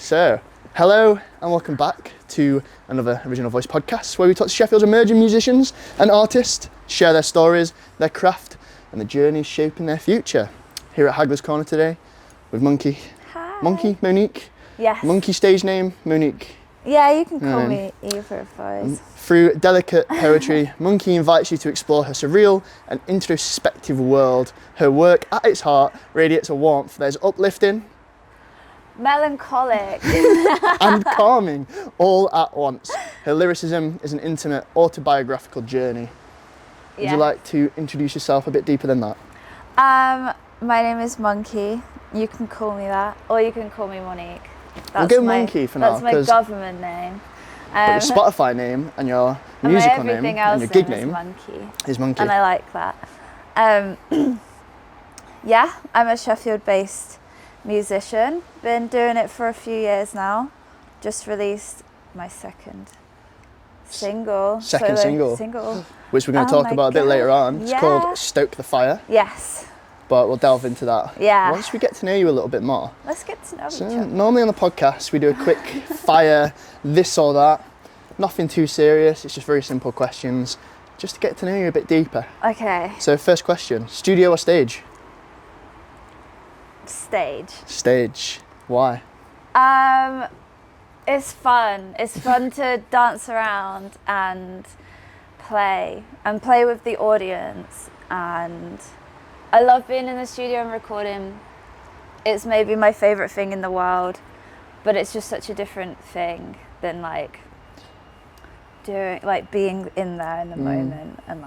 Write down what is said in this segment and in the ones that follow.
So, hello and welcome back to another Original Voice podcast where we talk to Sheffield's emerging musicians and artists, share their stories, their craft and the journeys shaping their future. Here at Hagglers Corner today with Monqi. Hi. Monqi, Monique. Yes. Monqi stage name, Monique. Yeah, you can call me either of those. Through delicate poetry, Monqi invites you to explore her surreal and introspective world. Her work, at its heart, radiates a warmth that is uplifting, Melancholic. and calming all at once. Her lyricism is an intimate autobiographical journey. Would you like to introduce yourself a bit deeper than that? My name is Monqi. You can call me that, or you can call me Monique. We'll go Monqi for now. That's my government name. But your Spotify name and your musical name and your gig name is Monqi. And I like that. Yeah, I'm a Sheffield-based musician. Been doing it for a few years now. Just released my second single. Single. Which we're going to talk about a bit later on. It's called Stoke the Fire. Yes. But we'll delve into that. Yeah. Once we get to know you a little bit more. Let's get to know each other. Normally on the podcast we do a quick fire, this or that. Nothing too serious, it's just very simple questions. Just to get to know you a bit deeper. Okay. So first question, studio or stage? Stage. Stage. Why? It's fun. It's fun to dance around and play with the audience, and I love being in the studio and recording. It's maybe my favourite thing in the world, but it's just such a different thing than being in there in the moment and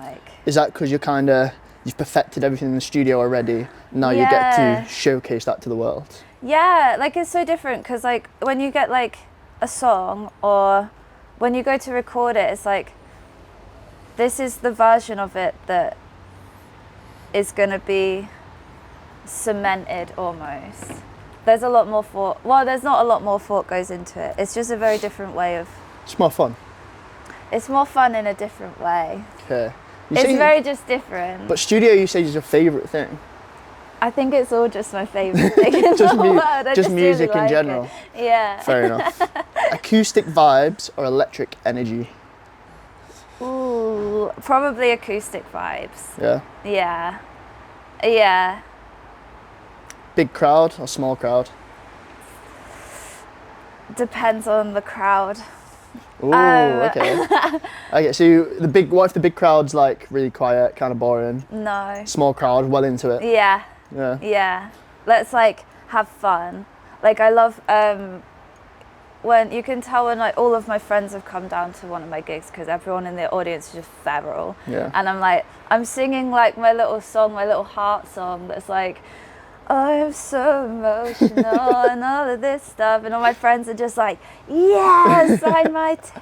Is that because you've perfected everything in the studio already, now you get to showcase that to the world? Yeah, it's so different because when you get a song or when you go to record it, it's this is the version of it that is going to be cemented almost. There's a lot more thought. Well, there's not a lot more thought goes into it. It's just a very different way of... It's more fun. It's more fun in a different way. Okay. It's very just different. But studio, you say, is your favourite thing? I think it's all just my favourite thing in the world. Just music in general? It. Yeah. Fair enough. Acoustic vibes or electric energy? Ooh, probably acoustic vibes. Yeah? Yeah. Yeah. Big crowd or small crowd? Depends on the crowd. Ooh, okay. Okay, so what if the big crowd's really quiet, kind of boring? No. Small crowd, well into it? Yeah. Yeah. Yeah. Let's have fun. I love when you can tell when all of my friends have come down to one of my gigs because everyone in the audience is just feral. Yeah. And I'm singing my little song, my little heart song that's I'm so emotional and all of this stuff, and all my friends are just yes, sign my tits.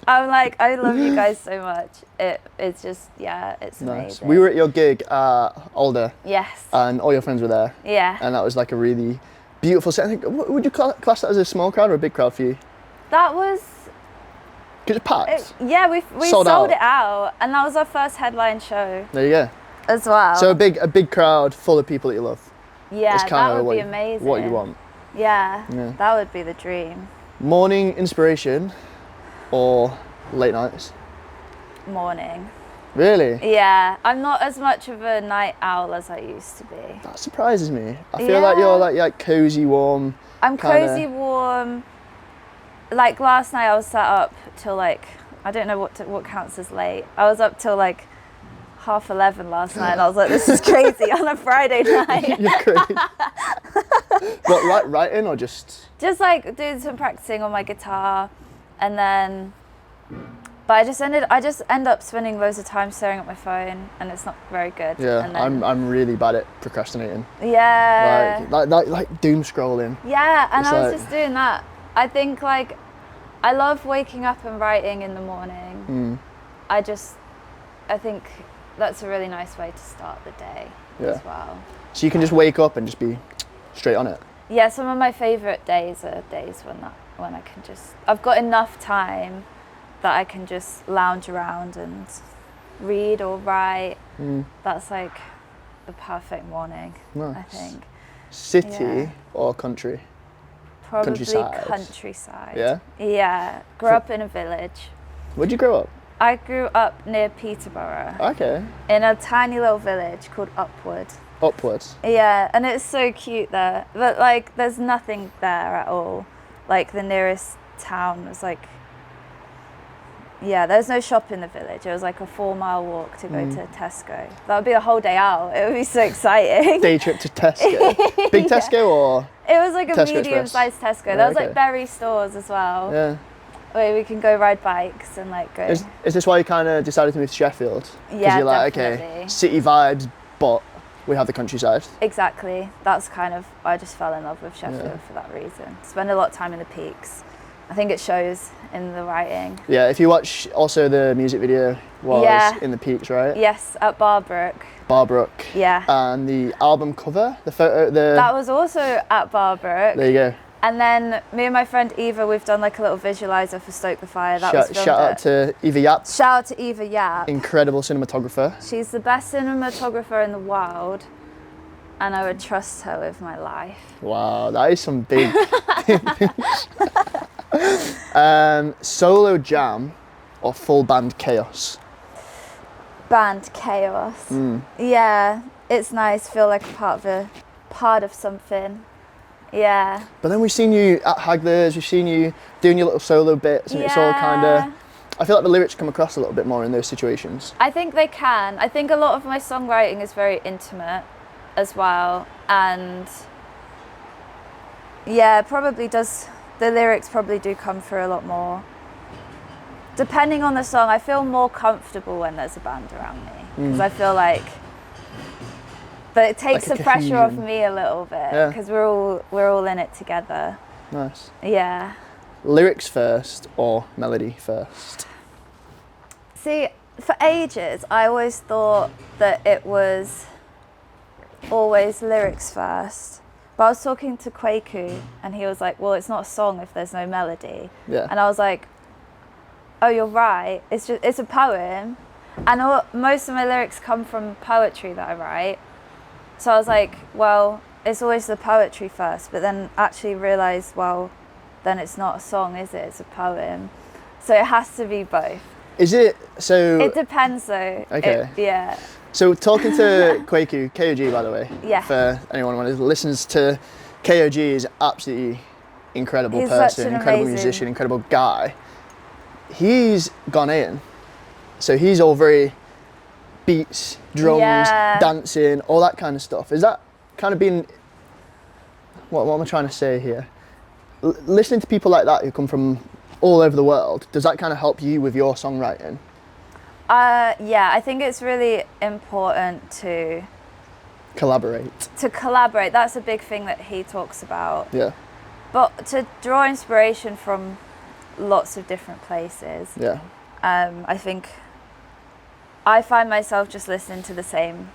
I'm I love you guys so much. It's just, it's nice. amazing. We were at your gig at Alder. Yes. And all your friends were there. Yeah. And that was a really beautiful set. I think, would you class that as a small crowd or a big crowd for you? That was... Because it's packed. We sold it out, and that was our first headline show. There you go. As well. So a big crowd full of people that you love. Yeah, that would be amazing. What you want. Yeah, that would be the dream. Morning inspiration or late nights? Morning. Really? Yeah, I'm not as much of a night owl as I used to be. That surprises me. I feel like you're cozy, warm. I'm cozy, warm. Last night I was sat up till I don't know what counts as late. I was up till 11:30 last night, and I was this is crazy on a Friday night. You're crazy. What, writing or just? Just doing some practicing on my guitar, and then, but I just end up spending loads of time staring at my phone, and it's not very good. Yeah, I'm really bad at procrastinating. Yeah. Like doom scrolling. Yeah, and I was just doing that. I think I love waking up and writing in the morning. I think that's a really nice way to start the day as well. So you can just wake up and just be straight on it? Yeah, some of my favourite days are days when I can I've got enough time that I can just lounge around and read or write. That's the perfect morning, I think. City Yeah. or country? Probably Countryside. countryside. Yeah? Yeah. Grew up in a village. Where'd you grow up? I grew up near Peterborough Okay. in a tiny little village called Upwood. Upwards. Yeah, and it's so cute there. But like there's nothing there at all. Like the nearest town was like, yeah, there's no shop in the village. It was like a 4-mile walk to go to Tesco. That would be a whole day out. It would be so exciting. Day trip to Tesco. Big Tesco or? It was like a Tesco medium-sized Tesco. Yeah, There was okay. like berry stores as well, Yeah. where we can go ride bikes and like go. Is this why you kind of decided to move to Sheffield? Yeah, you're like, definitely. okay, city vibes, but we have the countryside. Exactly. That's kind of, I just fell in love with Sheffield Yeah. for that reason. Spend a lot of time in the peaks. I think it shows in the writing. Yeah, if you watch also the music video was Yeah. in the peaks, right? Yes, at Barbrook. Barbrook. Yeah. And the album cover, the photo, That was also at Barbrook. there you go. And then me and my friend Eva, we've done like a little visualizer for Stoke the Fire. That was filmed Shout out at- to Eva Yaps, Shout out to Eva Yap. incredible cinematographer. She's the best cinematographer in the world, and I would trust her with my life. Wow, that is some big solo jam or full band chaos? Band chaos. Yeah, it's nice. Feel like a part of something. Yeah. But then we've seen you at Hagglers, we've seen you doing your little solo bits, and it's all kind of. I feel like the lyrics come across a little bit more in those situations. I think they can. I think a lot of my songwriting is very intimate as well, and yeah, probably does. The lyrics probably do come through a lot more. Depending on the song, I feel more comfortable when there's a band around me, because I feel like that it takes Like a the pressure off cohesion. me a little bit, Yeah. because we're all in it together. Nice. Yeah. Lyrics first or melody first? See, for ages, I always thought that it was always lyrics first. But I was talking to Kwaku, and he was like, well, it's not a song if there's no melody. Yeah. And I was like, oh, you're right. It's a poem. And most of my lyrics come from poetry that I write. So I was like, well, it's always the poetry first, but then actually realised, well, then it's not a song, is it? It's a poem. So it has to be both. Is it so? It depends though. Okay. Yeah. So talking to Kwaku, KOG by the way. Yeah. For anyone who listens to KOG, is absolutely incredible He's such person, an incredible amazing- musician, incredible guy. He's Ghanaian, so he's all very beats, drums, Yeah. dancing, all that kind of stuff. Is that kind of been what am I trying to say here? Listening to people like that who come from all over the world, does that kind of help you with your songwriting? Yeah, I think it's really important to Collaborate. collaborate. That's a big thing that he talks about. Yeah, But to draw inspiration from lots of different places. yeah, I think I find myself just listening to the same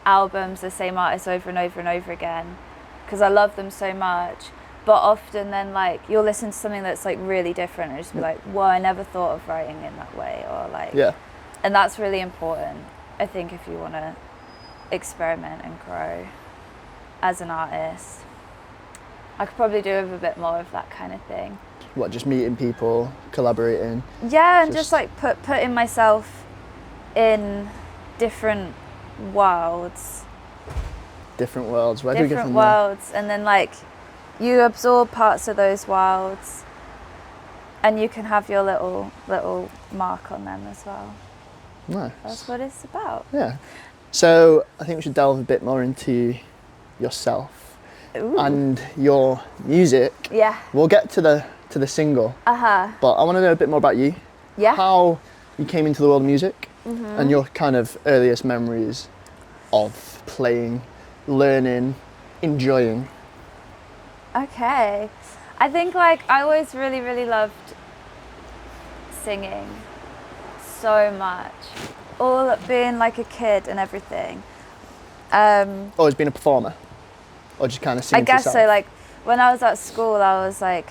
albums, the same artists over and over and over again, because I love them so much. But often then like you'll listen to something that's like really different and just be like, well, I never thought of writing in that way, or like, yeah. and that's really important, I think, if you want to experiment and grow as an artist. I could probably do with a bit more of that kind of thing. What, just meeting people, collaborating? Yeah, and Just- just like putting myself in different worlds, Different worlds. Where do we go different from there? worlds, and then like you absorb parts of those worlds, and you can have your little mark on them as well. Nice. That's what it's about. Yeah. So I think we should delve a bit more into yourself Ooh. and your music. Yeah. We'll get to the single, Uh-huh. but I want to know a bit more about you. Yeah. How you came into the world of music, Mm-hmm. and your kind of earliest memories of playing, learning, enjoying. Okay. I think like I always really, really loved singing so much. All being like a kid and everything. Always been a performer, or just kind of I singing to guess so, yourself? like when I was at school I was like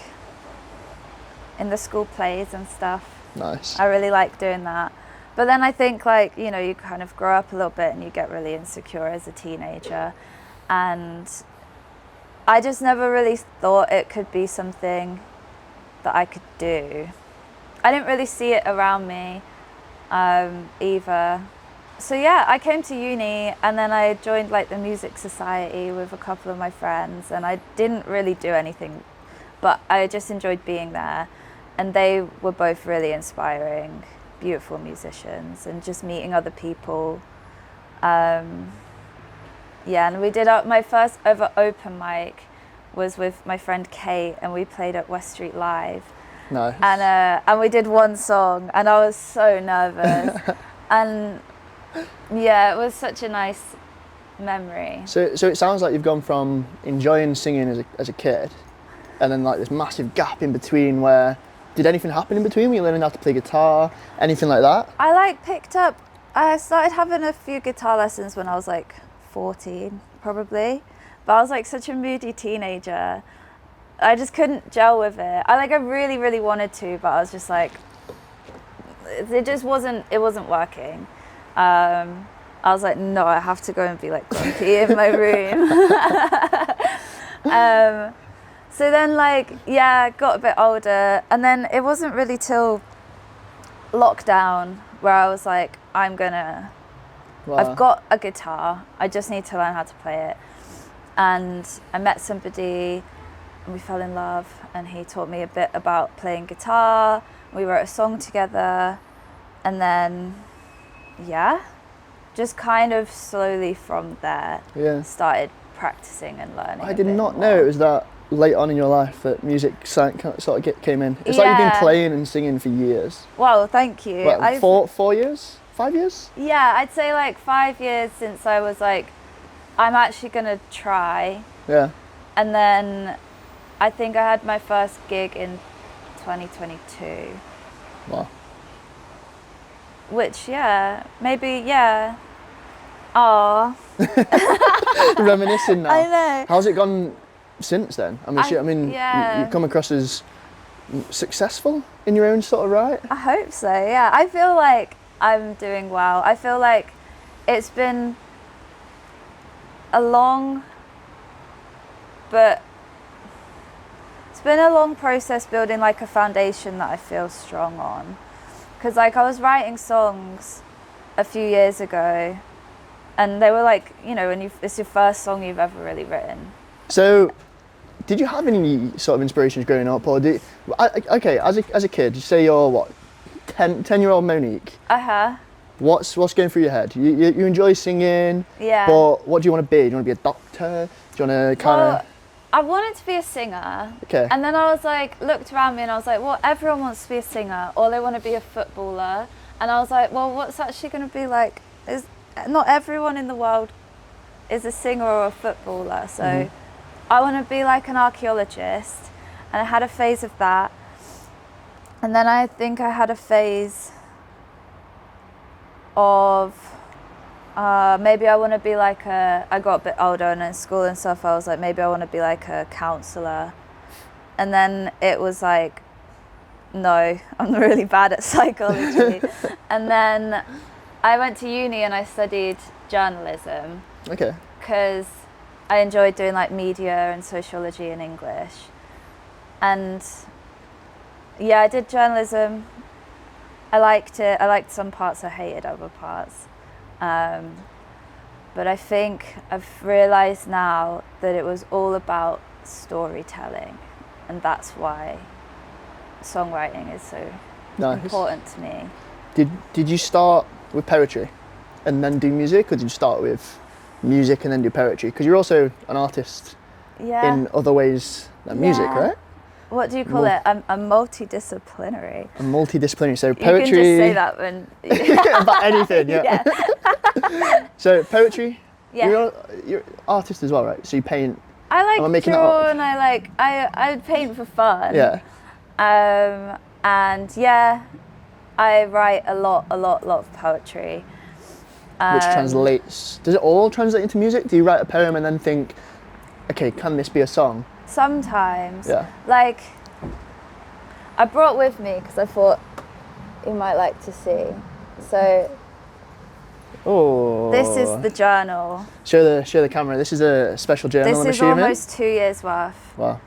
in the school plays and stuff. Nice. I really like doing that. But then I think like, you know, you kind of grow up a little bit and you get really insecure as a teenager, and I just never really thought it could be something that I could do. I didn't really see it around me either. So yeah, I came to uni and then I joined like the music society with a couple of my friends, and I didn't really do anything, but I just enjoyed being there. And they were both really inspiring, beautiful musicians, and just meeting other people. Yeah, and we did my first ever open mic was with my friend Kate, and we played at West Street Live. Nice. And we did one song, and I was so nervous. And yeah, it was such a nice memory. So it sounds like you've gone from enjoying singing as a kid, and then like this massive gap in between where, did anything happen in between? Were you learning how to play guitar, anything like that? I started having a few guitar lessons when I was like 14, probably. But I was like such a moody teenager. I just couldn't gel with it. I really, really wanted to, but I was just like, it wasn't working. I was like, no, I have to go and be like grumpy in my room. So then got a bit older, and then it wasn't really till lockdown where I was like, Wow. I've got a guitar, I just need to learn how to play it. And I met somebody and we fell in love, and he taught me a bit about playing guitar. We wrote a song together, and then just kind of slowly from there started practicing and learning. I did not know it was that late on in your life that music sort of came in. It's like you've been playing and singing for years. Well, thank you. What, 4 years? 5 years? Yeah, I'd say like 5 years since I was like, I'm actually gonna try. Yeah. And then I think I had my first gig in 2022. Wow. Which, Aww. Reminiscing now. I know. How's it gone since then? You've come across as successful in your own sort of right? I hope so, yeah. I feel like I'm doing well. I feel like it's been a long process building like a foundation that I feel strong on. Because like I was writing songs a few years ago, and they were like, it's your first song you've ever really written. So, did you have any sort of inspirations growing up, or as a kid, you say you're 10-year-old Monique? What's going through your head? You enjoy singing, but what do you want to be? Do you want to be a doctor? Do you want to I wanted to be a singer. Okay. And then I was like, looked around me and I was like, well, everyone wants to be a singer, or they want to be a footballer. And I was like, well, what's actually going to be like, not everyone in the world is a singer or a footballer. So I want to be like an archaeologist. And I had a phase of that. And then I think I had a phase of maybe I want to be like I got a bit older, and in school and stuff I was like, maybe I want to be like a counsellor. And then it was like, no, I'm really bad at psychology. And then I went to uni and I studied journalism. Okay. Because I enjoyed doing like media and sociology and English. And yeah, I did journalism. I liked it. I liked some parts, I hated other parts. But I think I've realised now that it was all about storytelling, and that's why songwriting is so important to me. Did you start with poetry and then do music, or did you start with music and then do poetry? Because you're also an artist in other ways than music, right? What do you call it? I'm multidisciplinary. A multidisciplinary. So poetry. You can just say that when about anything, yeah. So poetry. Yeah. You're an artist as well, right? So you paint. I like to draw, and I paint for fun. Yeah. And I write a lot of poetry. Which translates. Does it all translate into music? Do you write a poem and then think, okay, can this be a song? Sometimes. Yeah. Like, I brought with me because I thought you might like to see. So Oh. This is the journal. Show the camera. This is a special journal, This I'm is assuming. almost 2 years worth. Wow.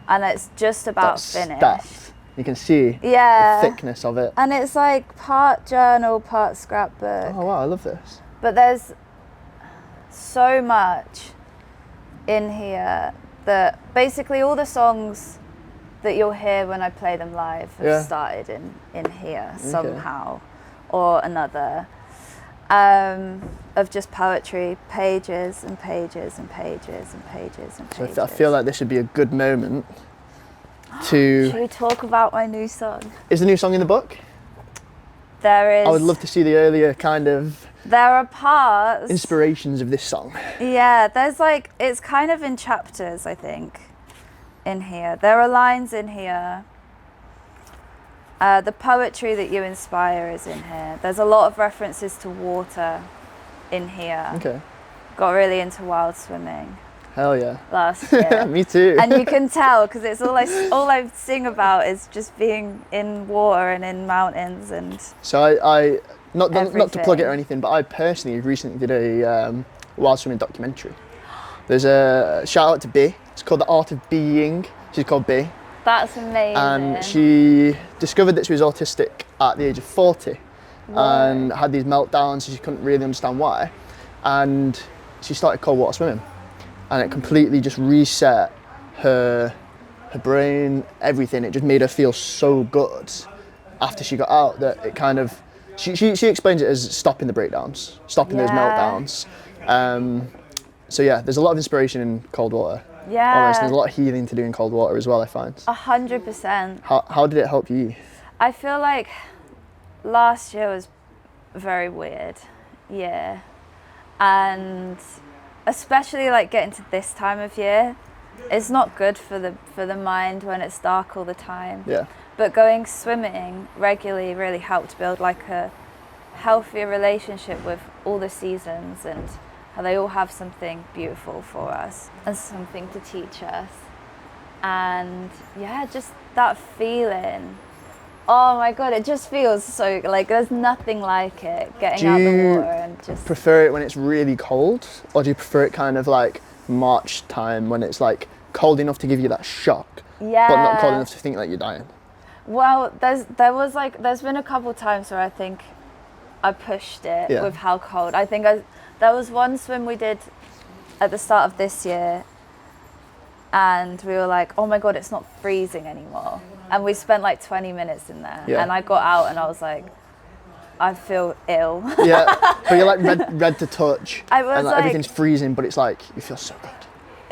And it's just about That's finished. stacked. You can see Yeah. the thickness of it. And it's like part journal, part scrapbook. Oh wow, I love this. But there's so much in here that basically all the songs that you'll hear when I play them live have started in here somehow or another. Of just poetry, pages and pages and pages and pages and pages. So I feel like this would be a good moment to... Should we talk about my new song? Is the new song in the book? There is. I would love to see the earlier kind of There are parts. inspirations of this song. Yeah, there's like, it's kind of in chapters, I think, in here. There are lines in here. The poetry that you inspire is in here. There's a lot of references to water in here. Okay. Got really into wild swimming Hell yeah. last year. Me too. And you can tell because it's all I sing about is just being in water and in mountains and. So I not to plug it or everything. anything, but I personally recently did a wild swimming documentary. There's a shout out to B. It's called The Art of Being. She's called B. That's amazing. And she discovered that she was autistic at the age of 40 and had these meltdowns. She couldn't really understand why. And she started cold water swimming. And it completely just reset her brain, everything. It just made her feel so good after she got out that it kind of, she explains it as stopping the breakdowns, stopping those meltdowns. So yeah, there's a lot of inspiration in cold water. Yeah. Almost. There's a lot of healing to do in cold water as well, I find. 100%. How did it help you? I feel like last year was very weird. Yeah. And especially like getting to this time of year, it's not good for the mind when it's dark all the time. Yeah. But going swimming regularly really helped build like a healthier relationship with all the seasons and how they all have something beautiful for us and something to teach us. And yeah, just that feeling. Oh my God, it just feels so, like there's nothing like it, getting out the water and just... prefer it when it's really cold, or do you prefer it kind of like March time when it's like cold enough to give you that shock, Yeah. but not cold enough to think that you're dying? Well, there's been a couple times where I think I pushed it with how cold. I think there was one swim we did at the start of this year and we were like, oh my God, it's not freezing anymore. And we spent like 20 minutes in there and I got out and I was like, I feel ill. Yeah, but you're like red to touch I was and like, everything's freezing, but it's like, you feel so good.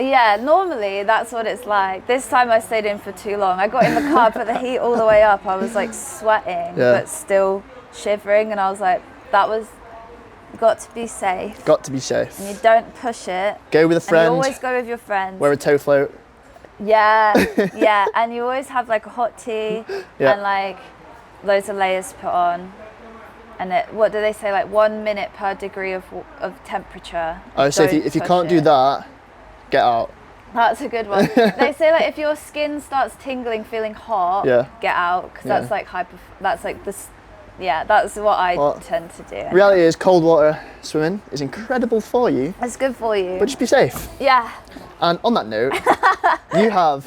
Yeah, normally that's what it's like. This time I stayed in for too long. I got in the car, put the heat all the way up. I was like sweating, but still shivering. And I was like, got to be safe. Got to be safe. And you don't push it. Go with a friend. And you always go with your friends. Wear a toe float. Yeah, yeah. And you always have like a hot tea and like loads of layers put on. And what do they say? Like 1 minute per degree of temperature. Oh, so if you can't do that, get out. That's a good one. They say like if your skin starts tingling, feeling hot, get out because that's like that's like this. Yeah, that's what I tend to do. Reality is cold water swimming is incredible for you. It's good for you. But just be safe. Yeah. And on that note, you have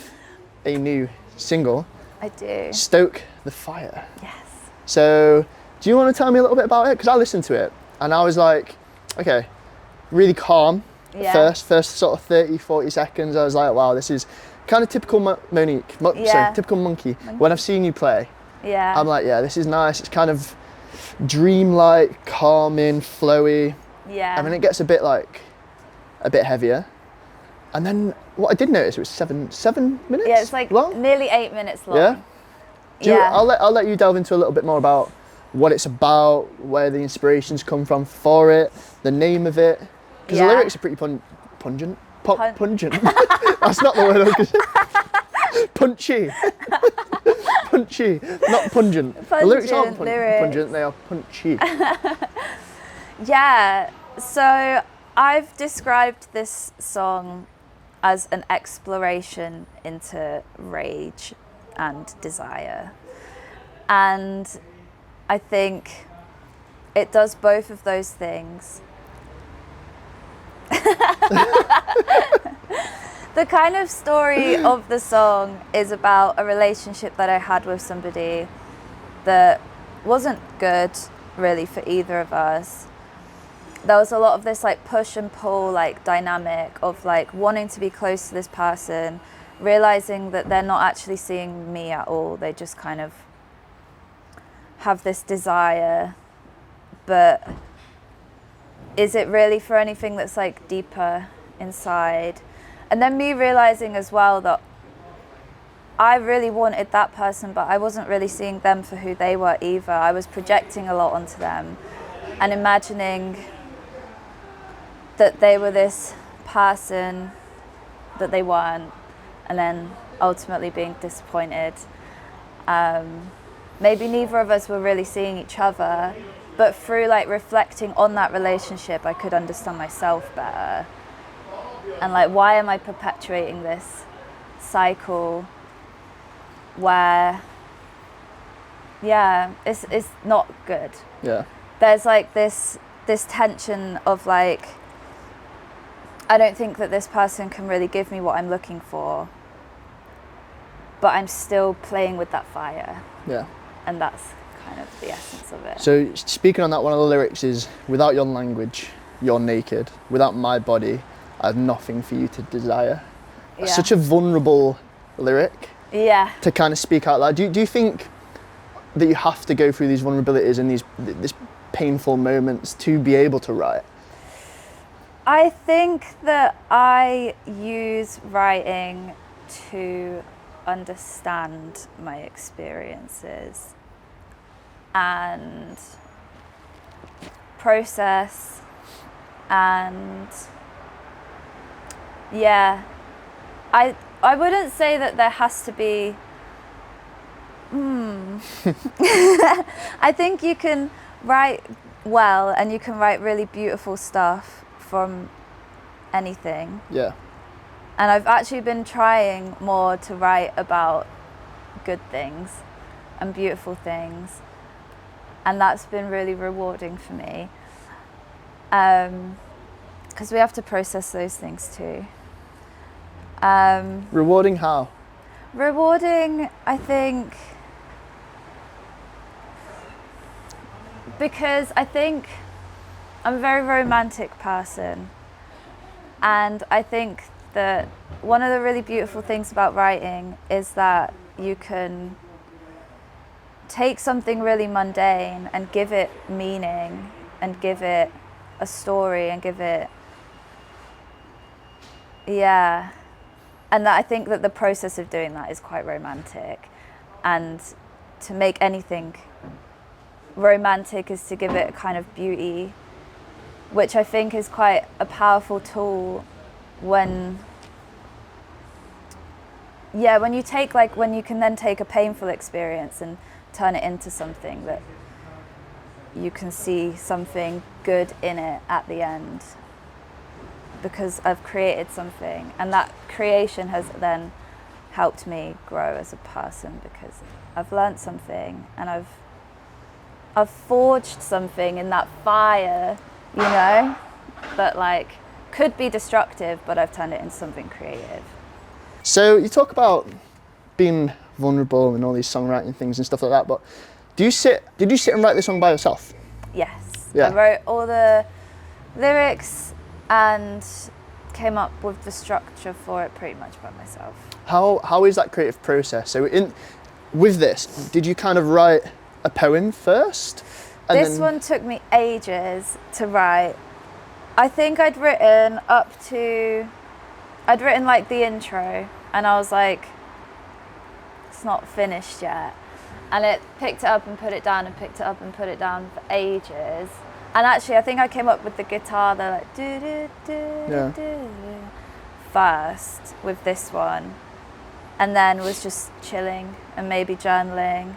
a new single. I do. Stoke the Fire. Yes. So, do you want to tell me a little bit about it? Because I listened to it and I was like, okay, really calm. First sort of 30, 40 seconds, I was like, wow, this is kind of typical typical Monqi. When I've seen you play, I'm like, yeah, this is nice. It's kind of dreamlike, calming, flowy. Yeah. And then it gets a bit heavier. And then what I did notice, it was seven minutes. Yeah, it's like long? nearly 8 minutes long. Yeah. I'll let you delve into a little bit more about what it's about, where the inspirations come from for it, the name of it. Because the lyrics are pretty pungent. Pungent. That's not the word I was going to say. Punchy. Punchy. Not pungent. The lyrics aren't pungent, they are punchy. Yeah. So I've described this song as an exploration into rage and desire. And I think it does both of those things. The kind of story of the song is about a relationship that I had with somebody that wasn't good really for either of us. There was a lot of this like push and pull like dynamic of like wanting to be close to this person, realizing that they're not actually seeing me at all. They just kind of have this desire, but is it really for anything that's like deeper inside? And then me realizing as well that I really wanted that person, but I wasn't really seeing them for who they were either. I was projecting a lot onto them and imagining that they were this person that they weren't, and then ultimately being disappointed. Maybe neither of us were really seeing each other, but through like reflecting on that relationship, I could understand myself better. And like, why am I perpetuating this cycle where, yeah, it's not good. Yeah. There's like this tension of like, I don't think that this person can really give me what I'm looking for, but I'm still playing with that fire. Yeah. And that's kind of the essence of it. So speaking on that, one of the lyrics is, without your language, you're naked. Without my body, I have nothing for you to desire. Yeah. Such a vulnerable lyric. Yeah. To kind of speak out loud. Do you think that you have to go through these vulnerabilities and these painful moments to be able to write? I think that I use writing to understand my experiences and process, and yeah, I wouldn't say that there has to be I think you can write well and you can write really beautiful stuff from anything. Yeah. And I've actually been trying more to write about good things and beautiful things, and that's been really rewarding for me, because we have to process those things too. Rewarding how? Rewarding, I think, because I think I'm a very romantic person, and I think that one of the really beautiful things about writing is that you can take something really mundane and give it meaning and give it a story and give it, yeah. And that I think that the process of doing that is quite romantic, and to make anything romantic is to give it a kind of beauty, which I think is quite a powerful tool when you take when you can then take a painful experience and turn it into something that you can see something good in it at the end, because I've created something, and that creation has then helped me grow as a person, because I've learnt something and I've forged something in that fire, you know, that like could be destructive, but I've turned it into something creative. So you talk about being vulnerable and all these songwriting things and stuff like that, but did you sit and write this song by yourself? Yes. Yeah. I wrote all the lyrics and came up with the structure for it pretty much by myself. How is that creative process? So with this, did you kind of write a poem first? This one took me ages to write. I think I'd written like the intro, and I was like, it's not finished yet. And it picked it up and put it down and picked it up and put it down for ages. And actually, I think I came up with the guitar, the like do do do Yeah. do first with this one, and then was just chilling and maybe journaling.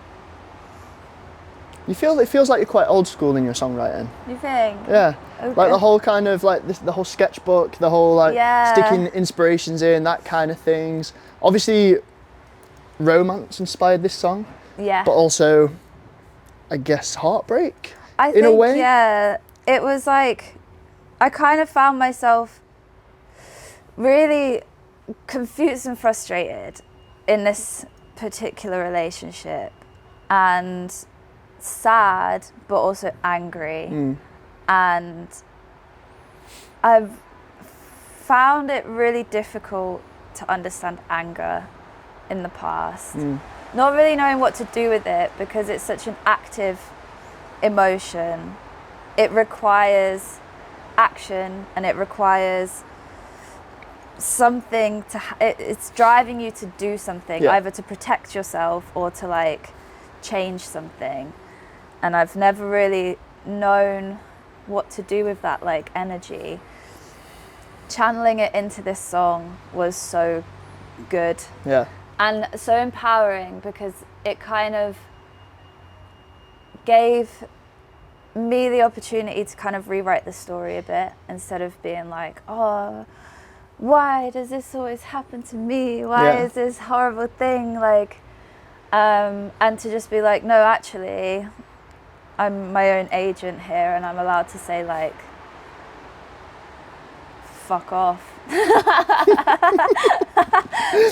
It feels like you're quite old school in your songwriting. You think? Yeah. Okay. Like the whole kind of like the whole sketchbook, the whole like Yeah. sticking inspirations in, that kind of things. Obviously, romance inspired this song, Yeah. but also, I guess, heartbreak. I in a think, way? yeah, it was like, I kind of found myself really confused and frustrated in this particular relationship, and sad, but also angry. And I've found it really difficult to understand anger in the past. Not really knowing what to do with it, because it's such an active emotion. It requires action, and it requires something to it's driving you to do something, either to protect yourself or to like change something. And I've never really known what to do with that like energy. Channeling it into this song was so good. Yeah. And so empowering, because it kind of gave me the opportunity to kind of rewrite the story a bit, instead of being like, oh, why does this always happen to me? Why is this horrible thing? Like, and to just be like, no, actually, I'm my own agent here, and I'm allowed to say like, fuck off.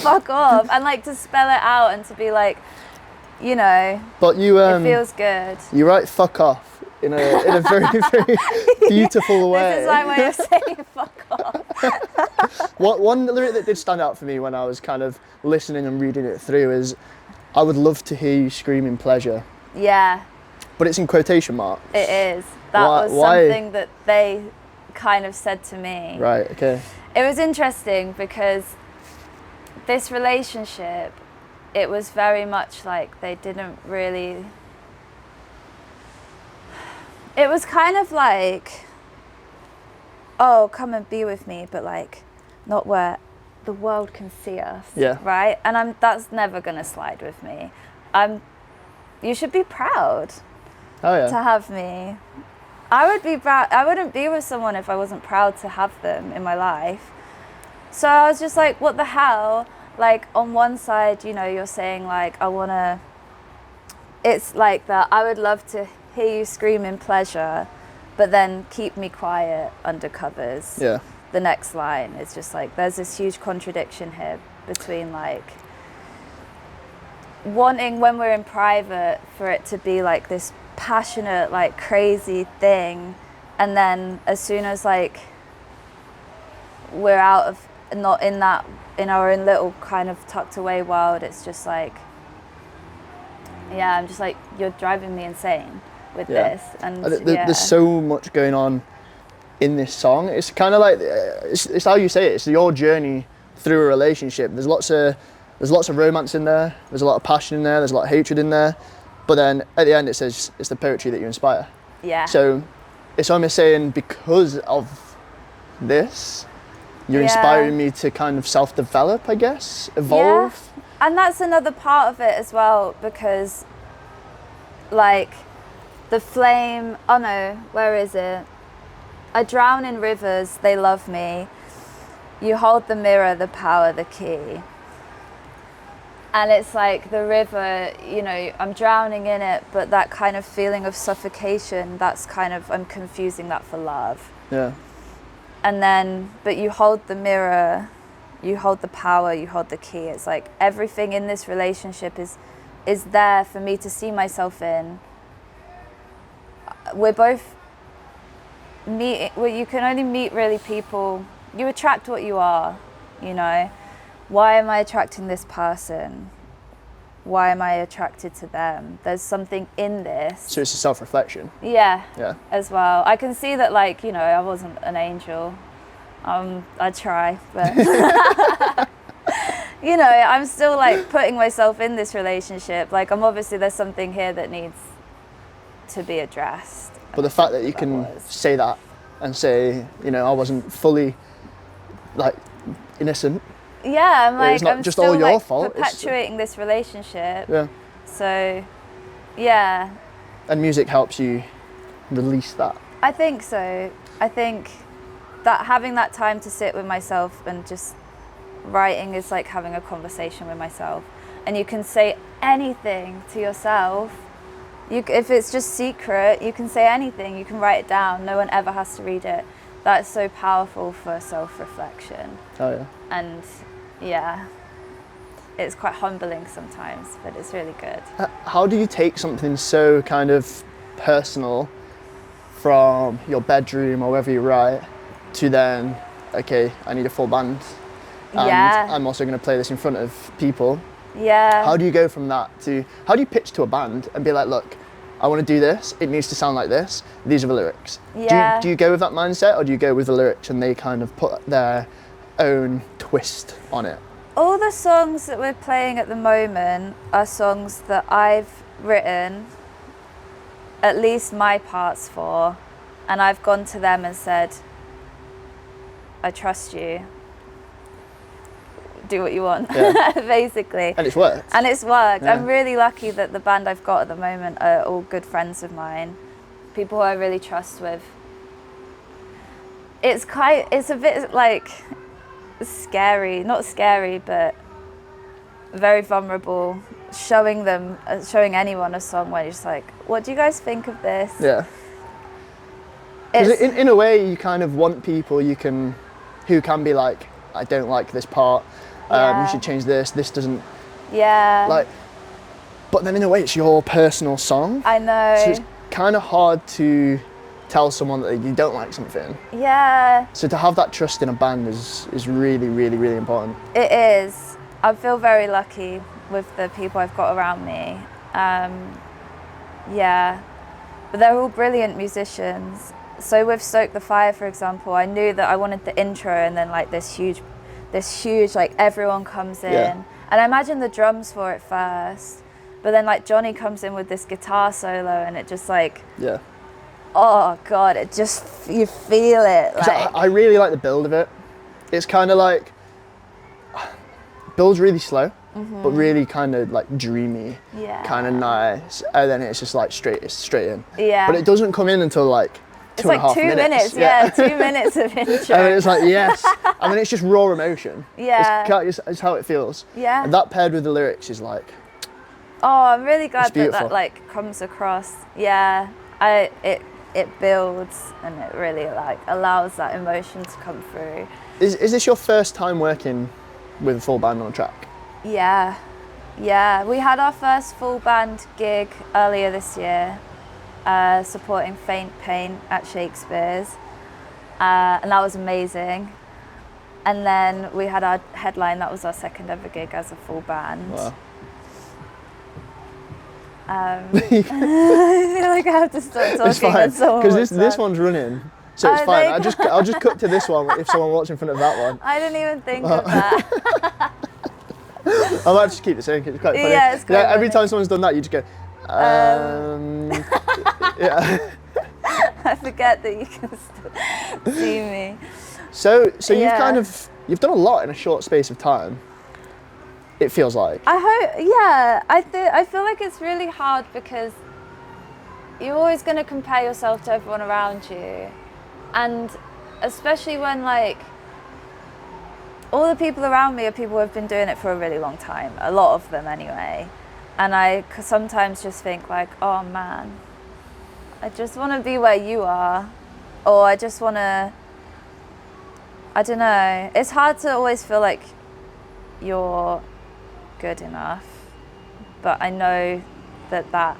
Fuck off. And like to spell it out, and to be like, you know, but you it feels good. You write fuck off in a very, very beautiful way. This is my way of saying fuck off. One lyric that did stand out for me when I was kind of listening and reading it through is, I would love to hear you scream in pleasure. Yeah. But it's in quotation marks. It is. That was something that they kind of said to me. Right, okay. It was interesting, because this relationship, it was very much like they didn't really... It was kind of like, oh, come and be with me, but like, not where the world can see us. Yeah. Right? And that's never going to slide with me. You should be proud to have me. I would be proud. I wouldn't be with someone if I wasn't proud to have them in my life. So I was just like, what the hell? Like, on one side, you know, you're saying like, it's like that, I would love to hear you scream in pleasure, but then keep me quiet under covers. Yeah. The next line is just like, there's this huge contradiction here between like wanting, when we're in private, for it to be like this passionate, like crazy thing, and then as soon as like we're out of, not in that, in our own little kind of tucked away world, it's just like, yeah, I'm just like, you're driving me insane with this. And there's so much going on in this song. It's kind of like, it's how you say it, it's your journey through a relationship. There's lots of romance in there, there's a lot of passion in there, there's a lot of hatred in there, but then at the end it says it's the poetry that you inspire. Yeah. So it's almost saying, because of this, you're inspiring me to kind of self-develop, I guess, evolve. Yeah. And that's another part of it as well, because like the flame, oh no, where is it? I drown in rivers, they love me. You hold the mirror, the power, the key. And it's like the river, you know, I'm drowning in it, but that kind of feeling of suffocation, that's kind of, I'm confusing that for love. Yeah. And then, but you hold the mirror, you hold the power, you hold the key. It's like everything in this relationship is there for me to see myself in. We're both you can only meet really people, you attract what you are, you know. Why am I attracting this person? Why am I attracted to them? There's something in this. So it's a self-reflection. Yeah. Yeah. As well. I can see that, like, you know, I wasn't an angel. I try, but you know, I'm still like putting myself in this relationship. Like, obviously there's something here that needs to be addressed. But the fact that you can say that and say, you know, I wasn't fully like innocent. Yeah, I'm like, it's not I'm just still all your like fault. Perpetuating this relationship. Yeah. So, yeah. And music helps you release that. I think so. I think that having that time to sit with myself and just writing is like having a conversation with myself. And you can say anything to yourself If it's just secret, you can say anything, you can write it down, no one ever has to read it. That's so powerful for self-reflection. Oh yeah. And yeah, it's quite humbling sometimes, but it's really good. How do you take something so kind of personal from your bedroom or wherever you write to then, okay, I need a full band and Yeah. I'm also going to play this in front of people? Yeah. How do you go from that to, how do you pitch to a band and be like, look, I want to do this, it needs to sound like this, these are the lyrics? Yeah. Do you go with that mindset, or do you go with the lyrics and they kind of put their own twist on it? All the songs that we're playing at the moment are songs that I've written at least my parts for, and I've gone to them and said, I trust you. Do what you want, Yeah. basically. And it's worked. And it's worked. Yeah. I'm really lucky that the band I've got at the moment are all good friends of mine, people who I really trust with. It's a bit like scary, not scary, but very vulnerable, showing anyone a song where you're just like, what do you guys think of this? Yeah. Because in a way, you kind of want people who can be like, I don't like this part, you should change this doesn't, yeah. But then in a way, it's your personal song. I know. So it's kind of hard to tell someone that you don't like something. Yeah. So to have that trust in a band is really, really, really important. It is. I feel very lucky with the people I've got around me. Yeah. But they're all brilliant musicians. So with Stoke the Fire, for example, I knew that I wanted the intro and then like this huge, like everyone comes in. Yeah. And I imagined the drums for it first. But then like Johnny comes in with this guitar solo and it just like, Yeah. oh God, it just, you feel it. Like, I really like the build of it. It's kind of like, builds really slow, but really kind of like dreamy, yeah. kind of nice. And then it's just like straight in. Yeah. But it doesn't come in until like It's two and a half like 2 minutes. minutes, yeah, 2 minutes of intro. And it's like, yes. I mean, it's just raw emotion. Yeah. It's how it feels. Yeah. And that paired with the lyrics is like, Oh, I'm really glad beautiful. that like comes across. Yeah, it builds and it really like allows that emotion to come through. Is this your first time working with a full band on a track? Yeah, yeah. We had our first full band gig earlier this year, supporting Faint Pain at Shakespeare's, and that was amazing. And then we had our headline. That was our second ever gig as a full band. Wow. I feel like I have to stop talking. It's fine, because this this one's running, so it's fine. I'll just cut to this one if someone walks in front of that one. I didn't even think of that. I might just keep it saying it's quite funny. Yeah, it's quite every funny. time someone's done that, you just go, yeah. I forget that you can still see me. So Yeah. you've done a lot in a short space of time. It feels like. I hope, yeah. I feel like it's really hard because you're always going to compare yourself to everyone around you, and especially when like all the people around me are people who have been doing it for a really long time. A lot of them anyway, and I sometimes just think like, oh man, I just want to be where you are, or I just want to. I don't know. It's hard to always feel like you're good enough, but I know that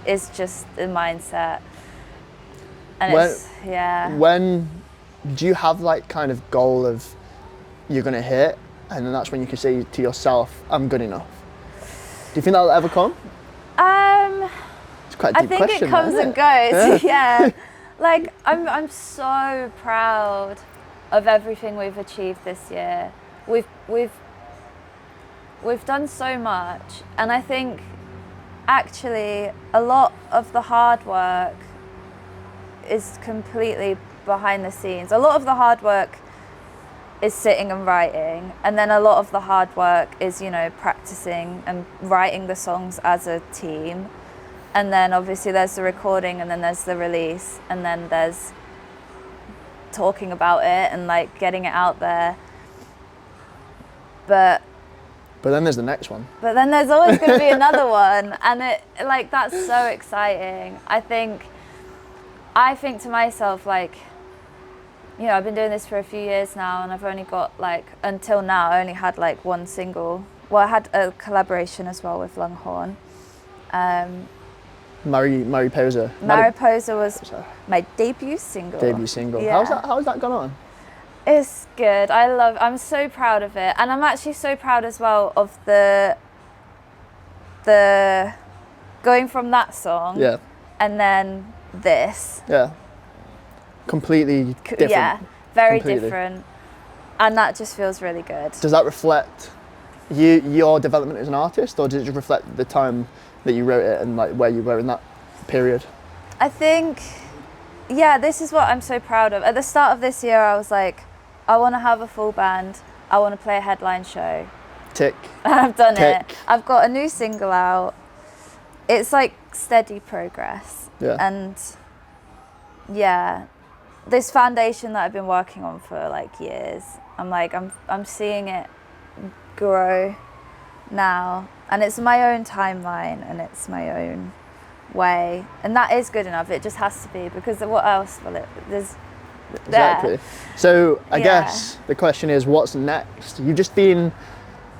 is just the mindset, and When do you have like kind of goal of you're gonna hit, and then that's when you can say to yourself, I'm good enough? Do you think that'll ever come? It's quite a deep I think question, it comes isn't and it? goes. Yeah. Like I'm so proud of everything we've achieved this year. We've done so much, and I think actually a lot of the hard work is completely behind the scenes. A lot of the hard work is sitting and writing, and then a lot of the hard work is, you know, practicing and writing the songs as a team. And then obviously there's the recording, and then there's the release, and then there's talking about it and like getting it out there. But But then there's the next one. But then there's always going to be another one, and that's so exciting. I think to myself, like, you know, I've been doing this for a few years now, and I've only got, like, until now, I only had like one single. Well, I had a collaboration as well with Longhorn. Mariposa. Mariposa was my debut single. Yeah. How's that gone on? It's good. I'm so proud of it, and I'm actually so proud as well of the going from that song, and then this. Yeah. Completely different. Yeah, very different, and that just feels really good. Does that reflect your development as an artist, or does it just reflect the time that you wrote it and like where you were in that period? I think, yeah, this is what I'm so proud of. At the start of this year, I was like, I want to have a full band. I want to play a headline show. Tick. And I've done Tick. it. I've got a new single out. It's like steady progress. Yeah. And yeah, this foundation that I've been working on for like years, I'm seeing it grow now, and it's my own timeline and it's my own way, and that is good enough. It just has to be, because what else will it? There's exactly. There. So I guess the question is, what's next? You've just been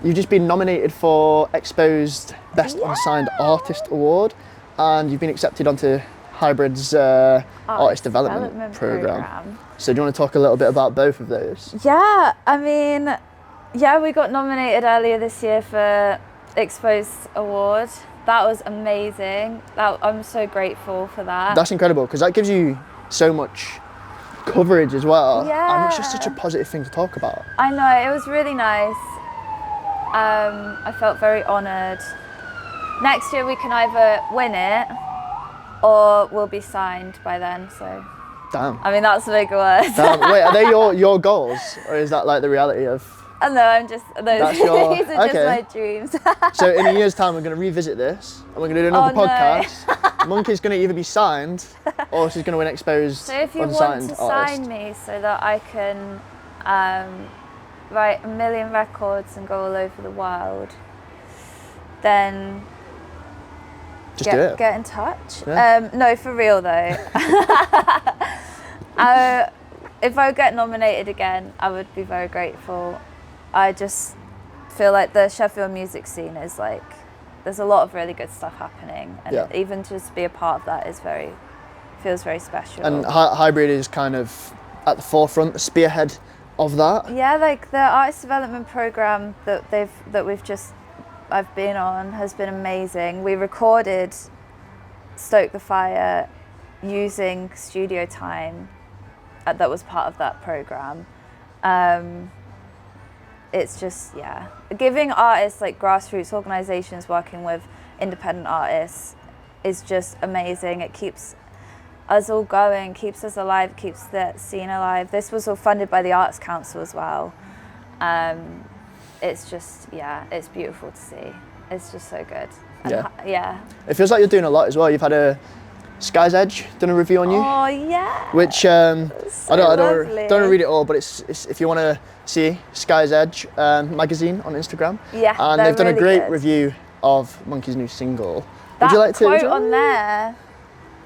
nominated for Exposed Best Unsigned Artist Award, and you've been accepted onto Hybrid's Artist Development Program. So do you want to talk a little bit about both of those? Yeah, I mean, yeah, we got nominated earlier this year for Exposed Award. That was amazing. I'm so grateful for that. That's incredible, because that gives you so much coverage as well. Yeah. And it's just such a positive thing to talk about. I know, it was really nice. I felt very honoured. Next year we can either win it or we'll be signed by then, so. Damn. I mean, that's a big word. Damn. Wait, are they your goals, or is that like the reality of? No, these are just my dreams. So in a year's time, we're going to revisit this, and we're going to do another podcast. No. Monqi's going to either be signed, or she's going to win Exposed So if you Unsigned want to Artist. sign me so that I can write 1 million records and go all over the world, then just do it. Get in touch. Yeah. No, for real though. If I get nominated again, I would be very grateful. I just feel like the Sheffield music scene is like, there's a lot of really good stuff happening, and even just be a part of that feels very special. And Hybrid is kind of at the forefront, the spearhead of that. Yeah, like the artist development program that I've been on has been amazing. We recorded Stoke the Fire using studio time that was part of that program. It's just, giving artists, like grassroots organisations working with independent artists, is just amazing. It keeps us all going, keeps us alive, keeps the scene alive. This was all funded by the Arts Council as well. It's just, it's beautiful to see. It's just so good. And It feels like you're doing a lot as well. You've had a Sky's Edge done a review on you. Oh yeah. Which I don't read it all, but it's if you want to see Sky's Edge magazine on Instagram. Yeah. And they've done really a great good. review of Monqi's new single. Would you like to? Quote on there.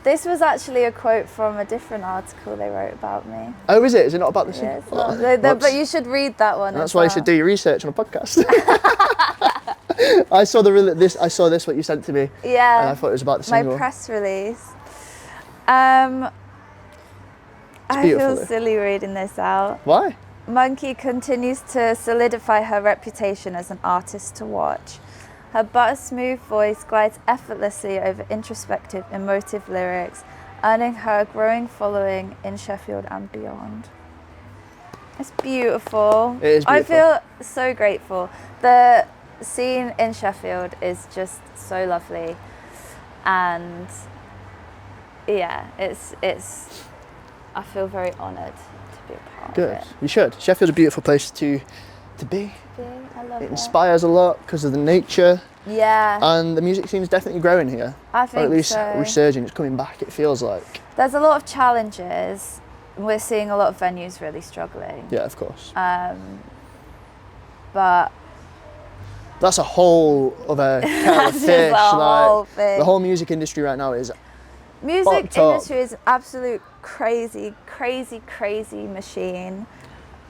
This was actually a quote from a different article they wrote about me. Oh, is it? Is it not about the Yeah, single? it's not. But you should read that one. That's why you should do your research on a podcast. I saw this what you sent to me. Yeah. And I thought it was about the single. My press release. I feel silly reading this out. Why? Monqi continues to solidify her reputation as an artist to watch. Her butter-smooth voice glides effortlessly over introspective, emotive lyrics, earning her a growing following in Sheffield and beyond. It's beautiful. It is beautiful. I feel so grateful. The scene in Sheffield is just so lovely, and it's. I feel very honoured to be a part of it. You should. Sheffield's a beautiful place to be. I love it. It inspires a lot because of the nature. Yeah. And the music scene is definitely growing here. I think or at least so. resurging. It's coming back, it feels like. There's a lot of challenges. We're seeing a lot of venues really struggling. Yeah, of course. But that's a whole other kettle of That's fish. a whole thing. The whole music industry right now is Music fucked up. industry is an absolute crazy machine.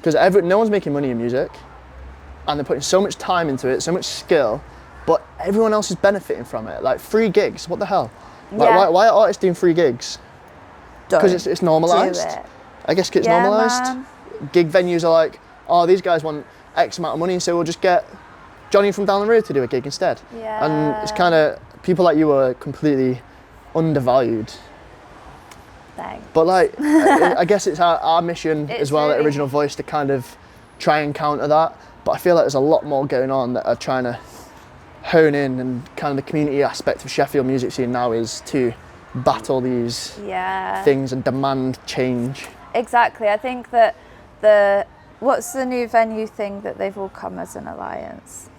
Because no one's making money in music, and they're putting so much time into it, so much skill, but everyone else is benefiting from it. Like free gigs, what the hell? Like Yeah. why are artists doing free gigs? Because it's normalised. Do it. I guess 'cause it's Yeah, normalised. man. Gig venues are like, oh, these guys want X amount of money, so we'll just get Johnny from down the road to do a gig instead. Yeah. And it's kind of, people like you are completely undervalued. Thanks. But like, I guess it's our mission It's as well at really- Original Voice to kind of try and counter that. But I feel like there's a lot more going on that are trying to hone in, and kind of the community aspect of Sheffield music scene now is to battle these Yeah. things and demand change. Exactly. I think that what's the new venue thing that they've all come as an alliance?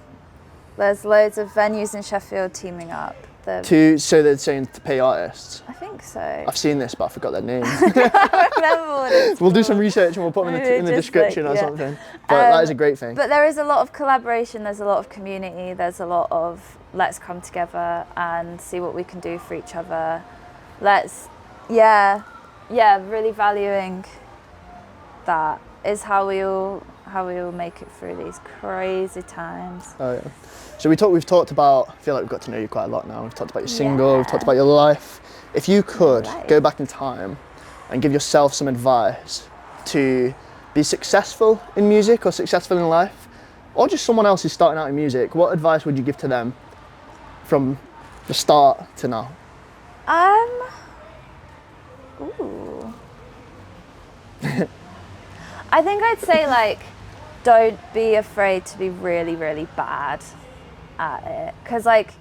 There's loads of venues in Sheffield teaming up. So they're saying to pay artists. I think so. I've seen this, but I forgot their name. I remember what it's We'll do called. some research and we'll put them Maybe in the just description like, or yeah. something. But that is a great thing. But there is a lot of collaboration, there's a lot of community, there's a lot of let's come together and see what we can do for each other. Really valuing that is how we all make it through these crazy times. Oh yeah. So we've talked about, I feel like we've got to know you quite a lot now. We've talked about your single, we've Yeah. talked about your life. If you could Life. go back in time and give yourself some advice to be successful in music or successful in life, or just someone else who's starting out in music, what advice would you give to them from the start to now? Ooh. I think I'd say like, don't be afraid to be really, really bad at it. Because like,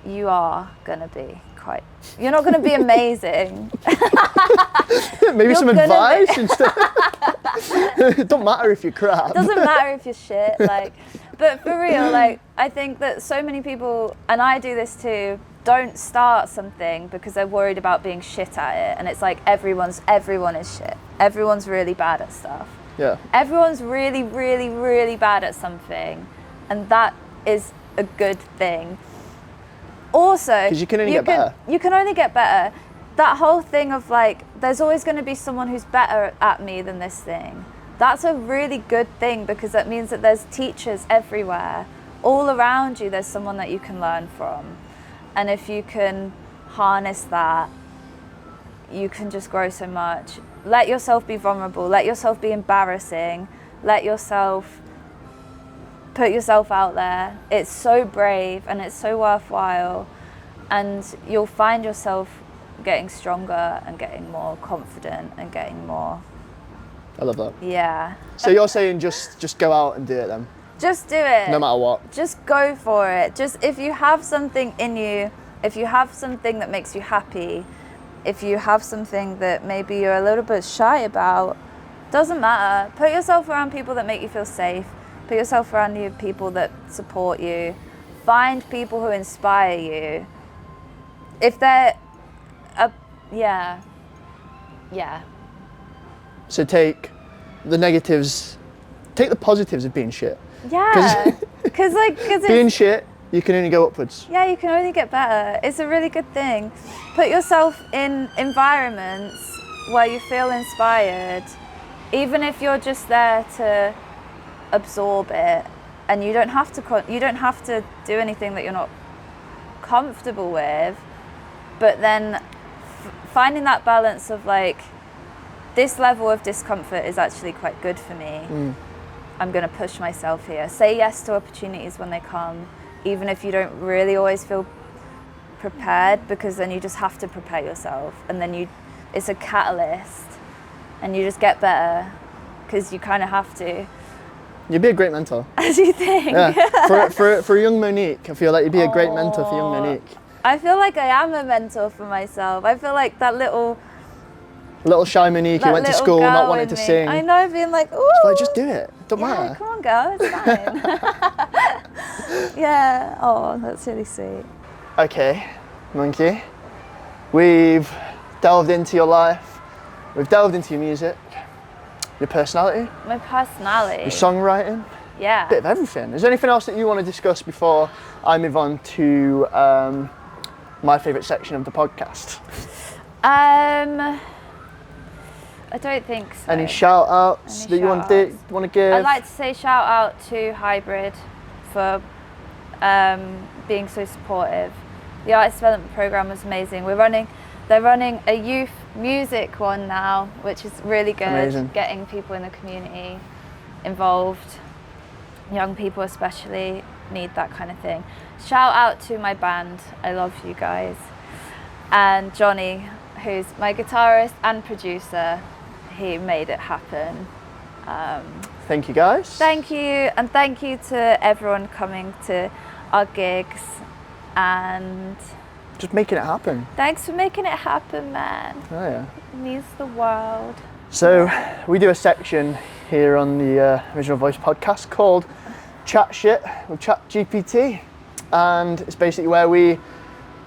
you are gonna be you're not gonna be amazing. Maybe You're some gonna advice instead. It don't matter if you're crap. It doesn't matter if you're shit, like, but for real, like, I think that so many people, and I do this too, don't start something because they're worried about being shit at it. And it's like everyone is shit. Everyone's really bad at stuff. Yeah. Everyone's really, really, really bad at something, and that is a good thing. Also, 'Cause you can only get better. You can only get better. That whole thing of like, there's always going to be someone who's better at me than this thing. That's a really good thing, because that means that there's teachers everywhere. All around you, there's someone that you can learn from. And if you can harness that, you can just grow so much. Let yourself be vulnerable. Let yourself be embarrassing. Let yourself put yourself out there. It's so brave and it's so worthwhile. And you'll find yourself getting stronger and getting more confident and getting more. I love that. Yeah. So you're saying just go out and do it then, Just do it. no matter what. Just go for it. Just if you have something in you, if you have something that makes you happy, if you have something that maybe you're a little bit shy about, doesn't matter. Put yourself around people that make you feel safe. Put yourself around people that support you. Find people who inspire you. If they're, yeah. So take the negatives, take the positives of being shit. Yeah. Because Being shit, you can only go upwards. yeah, you can only get better. It's a really good thing. Put yourself in environments where you feel inspired, even if you're just there to absorb it, and you don't have to do anything that you're not comfortable with. But then finding that balance of like, this level of discomfort is actually quite good for me. I'm going to push myself here. Say yes to opportunities when they come, even if you don't really always feel prepared, because then you just have to prepare yourself, and then it's a catalyst, and you just get better because you kind of have to. You'd be a great mentor. As you think. Yeah. For a young Monique, I feel like you'd be a great mentor for young Monique. I feel like I am a mentor for myself. I feel like that little Shy Monique who went to little school not girl wanting in to me. sing. I know, being like, ooh. Like, just do it. Don't Yeah, matter. come on, girl, it's fine. Yeah. Oh, that's really sweet. Okay, Monqi. We've delved into your life. We've delved into your music, your personality, My personality. your songwriting. Yeah. Bit of everything. Is there anything else that you want to discuss before I move on to my favourite section of the podcast? I don't think so. Any shout outs that you want to give? I'd like to say shout out to Hybrid for being so supportive. The artist development program was amazing. They're running a youth music one now, which is really good. Amazing. Getting people in the community involved. Young people especially need that kind of thing. Shout out to my band. I love you guys. And Johnny, who's my guitarist and producer. He made it happen. Thank you, guys. Thank you, and thank you to everyone coming to our gigs, and just making it happen. Thanks for making it happen, man. Oh yeah. It means the world. So we do a section here on the Original Voice podcast called Chat Shit with ChatGPT, and it's basically where we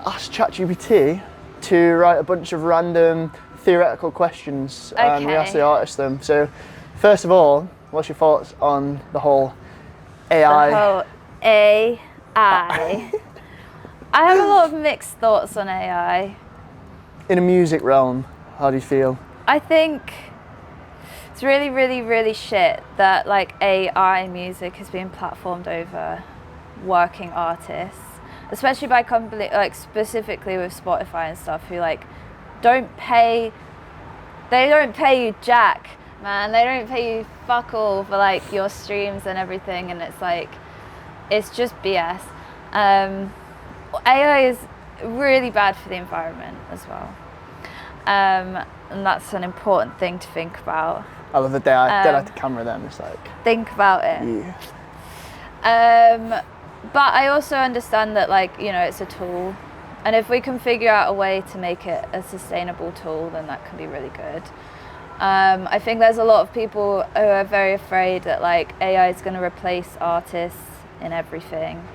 ask ChatGPT to write a bunch of random theoretical questions, and we ask the artist them. So first of all, what's your thoughts on the whole AI? The whole AI. I have a lot of mixed thoughts on AI. In a music realm, how do you feel? I think it's really, really, really shit that like AI music is being platformed over working artists, especially by company, like specifically with Spotify and stuff, who like don't pay you jack, man. They don't pay you fuck all for like your streams and everything, and it's like, it's just BS. AI is really bad for the environment as well, and that's an important thing to think about. I love the day I did the camera then, it's like, think about it. Yeah. But I also understand that, like, you know, it's a tool, and if we can figure out a way to make it a sustainable tool, then that can be really good. I think there's a lot of people who are very afraid that like AI is going to replace artists in everything,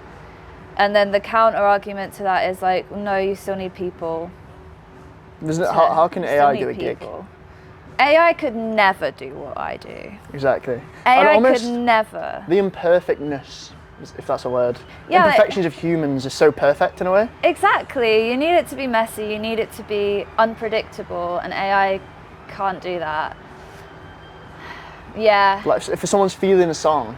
and then the counter argument to that is like, no, you still need people. How can AI do a gig? AI could never do what I do. Exactly. AI could never. The imperfectness, if that's a word. Yeah, imperfections of humans are so perfect in a way. Exactly. You need it to be messy, you need it to be unpredictable, and AI can't do that. Yeah. Like if someone's feeling a song,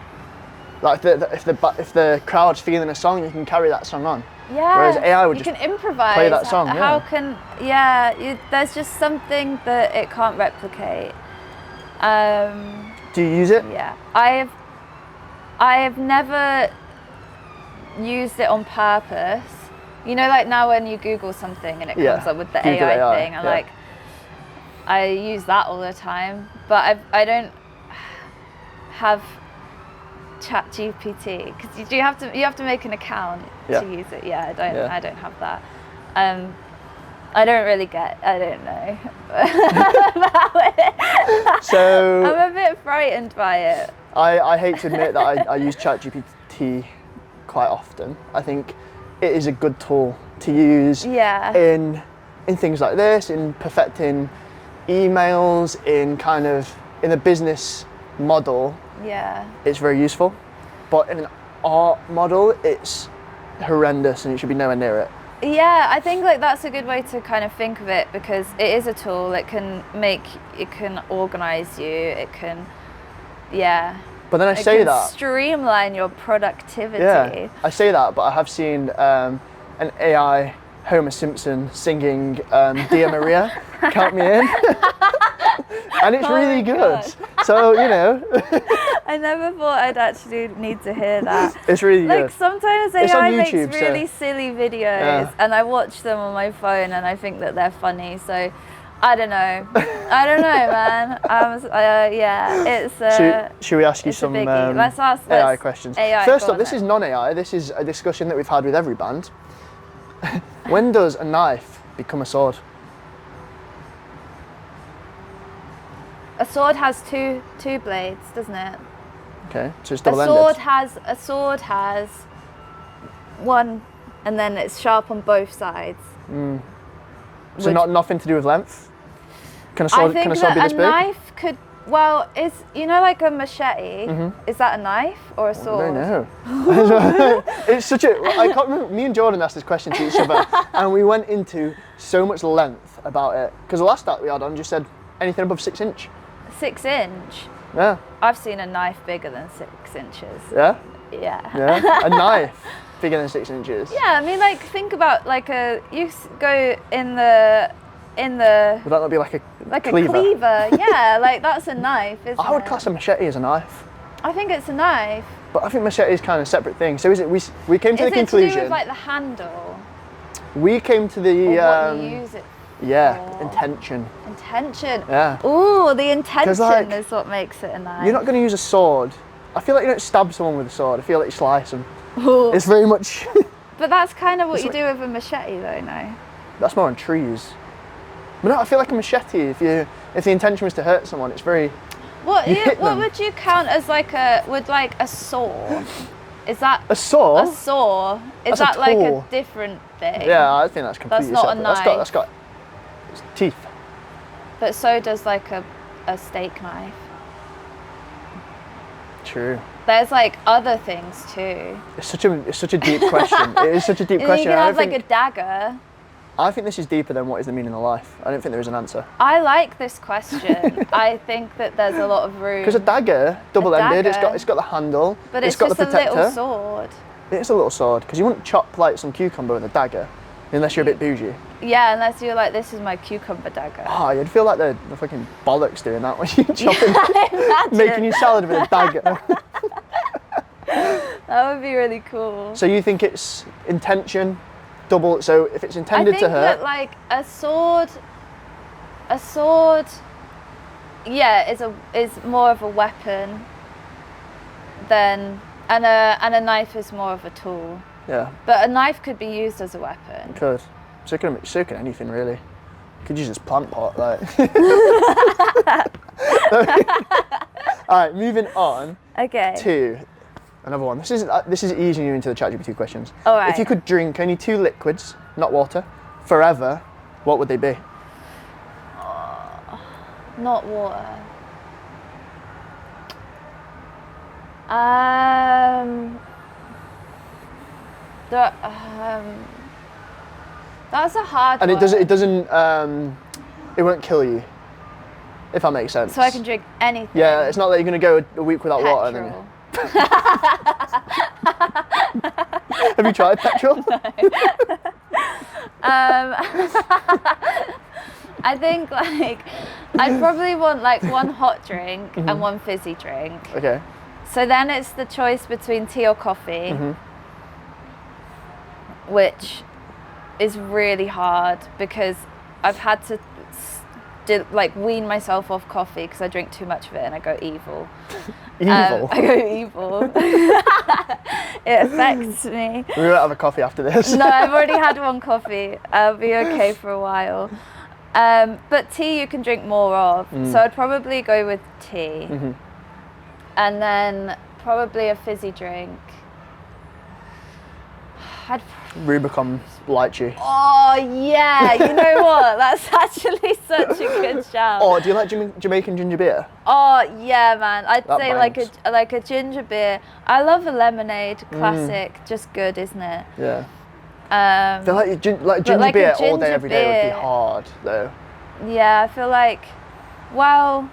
like if the crowd's feeling a song, you can carry that song on. Yeah. Whereas AI would you just can improvise. Play that song. There's just something that it can't replicate. Do you use it? Yeah. I have never used it on purpose. You know, like now when you Google something and it comes up with the AI thing, and like I use that all the time, but I don't have ChatGPT because you have to make an account to use it. I don't have that. I don't know about it. So I'm a bit frightened by it. I hate to admit that I use ChatGPT quite often. I think it is a good tool to use in things like this, in perfecting emails, in a business model. Yeah. It's very useful, but in an art model, it's horrendous and you should be nowhere near it. Yeah, I think like that's a good way to kind of think of it, because it is a tool. It can organize you. It can, But then I say that streamline your productivity. Yeah, I say that, but I have seen an AI Homer Simpson singing Dear Maria, Count Me In. And it's really good. God. So, you know. I never thought I'd actually need to hear that. It's really good. Like sometimes AI makes really silly videos and I watch them on my phone and I think that they're funny. So I don't know. Man. It's should we ask you some AI questions? First up, this is non-AI. This is a discussion that we've had with every band. When does a knife become a sword? A sword has two blades, doesn't it? Okay, so it's double-ended. A sword has one, and then it's sharp on both sides. So nothing to do with length? Can a sword be this big? A knife could Well, you know, like a machete, is that a knife or a I sword? don't know. It's such a, I can't remember, me and Jordan asked this question to each other and we went into so much length about it. Because the last act we had on just said anything above 6 inch. 6 inch? Yeah. I've seen a knife bigger than 6 inches. Yeah? Yeah. Yeah? A knife bigger than 6 inches. Yeah, I mean, like, think about like go in the Would that not be like a cleaver? a cleaver, yeah, like that's a knife, isn't it? I would class a machete as a knife. I think it's a knife. But I think machete is kind of a separate thing. So is it, we came to the conclusion. Is it to do with like the handle? We came to the, or what you use it yeah, for? Intention. Intention. Yeah. Ooh, the intention like, is what makes it a knife. You're not going to use a sword. I feel like you don't stab someone with a sword. I feel like you slice them. Ooh. It's very much... But that's kind of what you do with a machete though, no? That's more on trees. But no, I feel like a machete, if the intention was to hurt someone, it's very... What would you count as like a saw? Is that... A saw? A saw. Is That's that a like a tool. different thing? Yeah, I think that's completely That's not separate. a knife. That's got teeth. But so does like a steak knife. True. There's like other things too. It's such a deep question. It is such a deep question. You can have like a dagger. I think this is deeper than what is the meaning of life. I don't think there is an answer. I like this question. I think that there's a lot of room. Because a dagger, double-ended, dagger. it's got the handle, But it's got just the protector. a little sword. It's a little sword, because you wouldn't chop like some cucumber with a dagger, unless you're a bit bougie. Yeah, unless you're like, this is my cucumber dagger. Oh, you'd feel like the fucking bollocks doing that when you're chopping, Imagine. making your salad with a dagger. That would be really cool. So you think it's intention, double, so if it's intended to hurt. I think that like a sword, yeah, is more of a weapon than, and a knife is more of a tool. Yeah. But a knife could be used as a weapon. It could. So can anything really. You could use this plant pot, like. Alright, moving on to another one. This is easing you into the ChatGPT questions. All right. If you could drink only 2 liquids, not water, forever, what would they be? Not water. That's a hard one. And it won't kill you, if that makes sense. So I can drink anything. Yeah, it's not that you're going to go a week without water. And then Have you tried petrol? No. I think like I'd probably want like one hot drink and one fizzy drink. Okay. So then it's the choice between tea or coffee, which is really hard because I've had to wean myself off coffee because I drink too much of it and I go evil. Evil? I go evil. It affects me. We won't have a coffee after this. No, I've already had one coffee. I'll be okay for a while. But tea you can drink more of. So I'd probably go with tea. And then probably a fizzy drink. Rubicon lychee. Oh yeah, you know what? That's actually such a good shout. Oh, do you like Jamaican ginger beer? Oh yeah, man. I'd That say bangs. like a ginger beer. I love a lemonade, classic, just good, isn't it? Yeah. I feel like ginger like beer a all day ginger every day would beer. be hard though. Yeah, I feel like, well,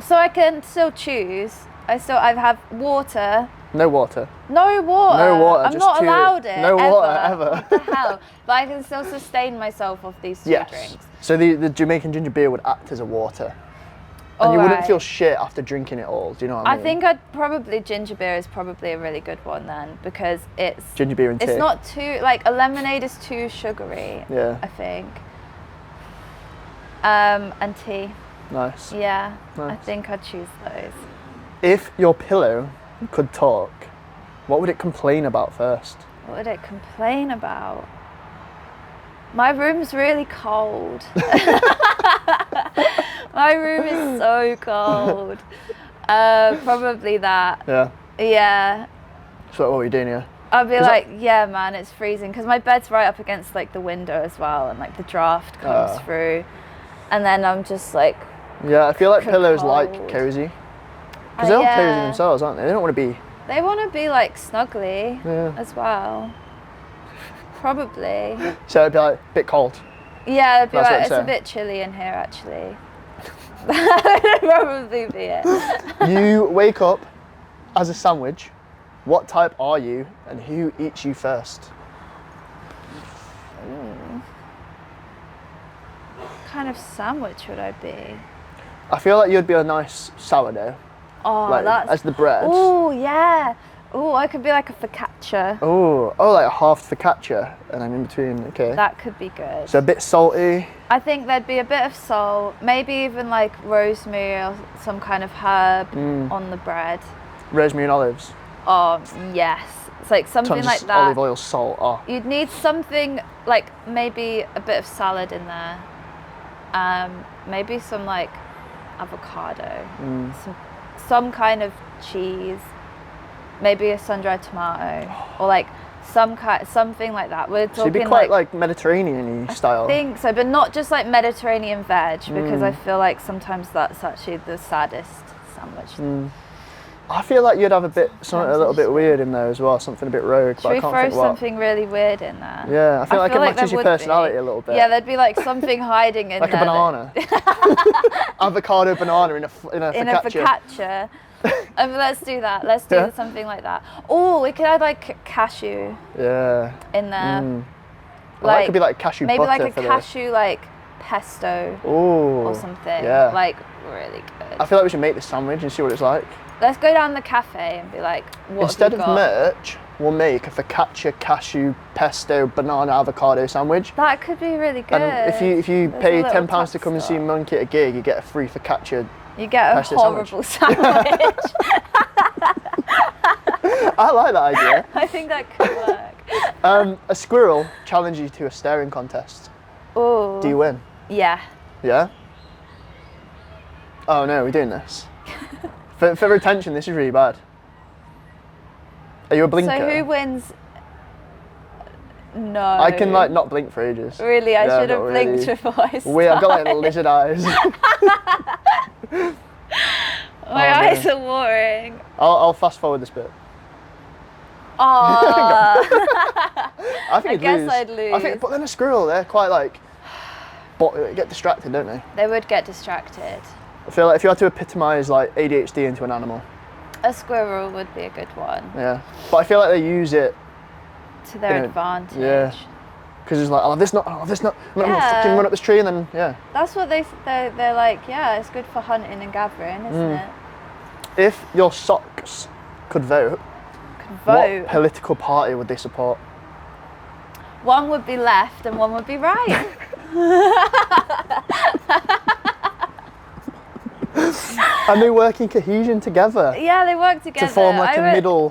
so I can still choose. I have water. No water. No water. No water. I'm just not two. allowed it. No ever. water ever. What the hell? But I can still sustain myself off these two Yes. drinks. So the Jamaican ginger beer would act as a water. And you wouldn't feel shit after drinking it all. Do you know what I mean? I think I'd probably ginger beer is probably a really good one then because it's ginger beer and tea. It's not too like a lemonade is too sugary. Yeah. I think. And tea. Nice. Yeah. Nice. I think I'd choose those. If your pillow could talk, what would it complain about first? What would it complain about? My room's really cold. My room is so cold. Probably that. Yeah. Yeah. So what were you doing here? I'll be like, yeah, man, it's freezing because my bed's right up against like the window as well, and like the draft comes through, and then I'm just like Yeah, I feel like pillows cold. like cozy. Because they're all cozy themselves, aren't they? They don't want to be... They want to be like snuggly Yeah. as well. Probably. So it'd be like a bit cold. Yeah, it'd be That's what like, I'm it's a saying. bit chilly in here actually. That would probably be it. You wake up as a sandwich. What type are you and who eats you first? What kind of sandwich would I be? I feel like you'd be a nice sourdough. Oh, Like, that's... as the bread. Oh, yeah. Oh, I could be like a focaccia. Oh, like a half focaccia and then in between, okay. That could be good. So a bit salty. I think there'd be a bit of salt, maybe even like rosemary or some kind of herb on the bread. Rosemary and olives. Oh, yes. It's like something Tons like of that. olive oil, salt. Oh. You'd need something like maybe a bit of salad in there. Maybe some like avocado. Some kind of cheese. Maybe a sun-dried tomato. Or like something like that. We're talking So you'd be quite like Mediterranean-y style. I think so, but not just like Mediterranean veg, because I feel like sometimes that's actually the saddest sandwich. I feel like you'd have something a little bit weird in there as well, something a bit rogue. Should but we I can't throw think what. something really weird in there? Yeah, I feel like it matches there your would personality be. a little bit. Yeah, there'd be like something hiding in like there. a banana. Avocado banana in a focaccia. In a focaccia. Let's do that. Let's do something like that. Oh, we could add like cashew Yeah. in there. Well, that could be like cashew maybe butter like a for cashew like pesto or something. Yeah. Like really good. I feel like we should make this sandwich and see what it's like. Let's go down the cafe and be like, what Instead have of you got? merch, we'll make a focaccia, cashew, pesto, banana, avocado sandwich. That could be really good. And if you There's pay a little £10 to come and see top Monqi at a gig, you get a free focaccia. You get a pesto horrible sandwich. I like that idea. I think that could work. A squirrel challenges you to a staring contest. Oh. Do you win? Yeah. Yeah? Oh no, we're doing this. For retention, this is really bad. Are you a blinker? So who wins? No. I can like not blink for ages. Really, I Yeah, should have not blinked really. before I started. I've got like lizard eyes. My eyes are watering. I'll fast forward this bit. Aww. I think I guess I'd lose. But then a squirrel, they're quite like, get distracted, don't they? They would get distracted. I feel like if you had to epitomise like ADHD into an animal. A squirrel would be a good one. Yeah, but I feel like they use it To their advantage. Yeah. Because it's like, I'll have this nut, I'm gonna fucking run up this tree and then, yeah. That's what they're like, yeah, it's good for hunting and gathering, isn't it? If your socks could vote, Vote. what political party would they support? One would be left and one would be right. And they work in cohesion together Yeah, they work together. to form like a middle.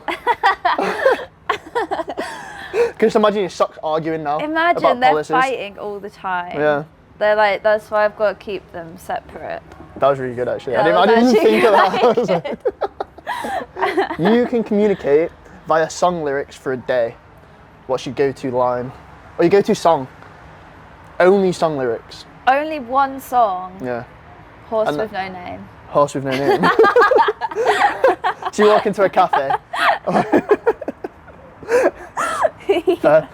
Can you just imagine your socks arguing now? Imagine about they're policies? fighting all the time. Yeah. They're like, that's why I've got to keep them separate. That was really good actually. That I didn't was even think of actually that. I was like, you can communicate via song lyrics for a day. What's your go-to line? Or your go-to song? Only song lyrics. Only one song. Yeah. Horse And with no name. Horse with no name. So you walk into a cafe. Fair.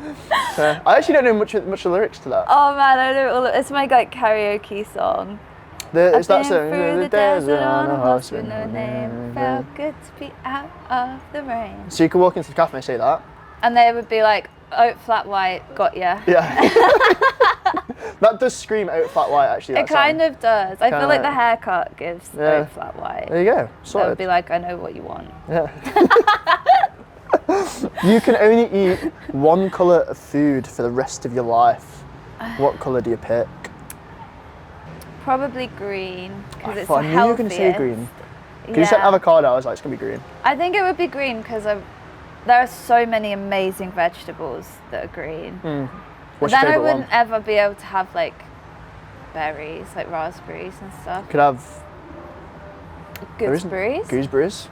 I actually don't know much of the lyrics to that. Oh man, I know all. It's my like karaoke song. It's that I've song. been through the desert on a horse with no name. Felt good to be out of the rain. So you could walk into the cafe and say that. And they would be like, oat flat white, got ya. Yeah. That does scream out flat white actually. It kind of does. I feel like the like- haircut gives oat flat white. There you go. They would Sorted. be like, I know what you want. Yeah. You can only eat one colour of food for the rest of your life. What colour do you pick? Probably green, because it's I the knew you were going to say healthiest. green. Because you said avocado, I was like, it's going to be green. I think it would be green because there are so many amazing vegetables that are green. But What's your then I favourite wouldn't one? ever be able to have like berries, like raspberries and stuff. Could have Gooseberries? gooseberries.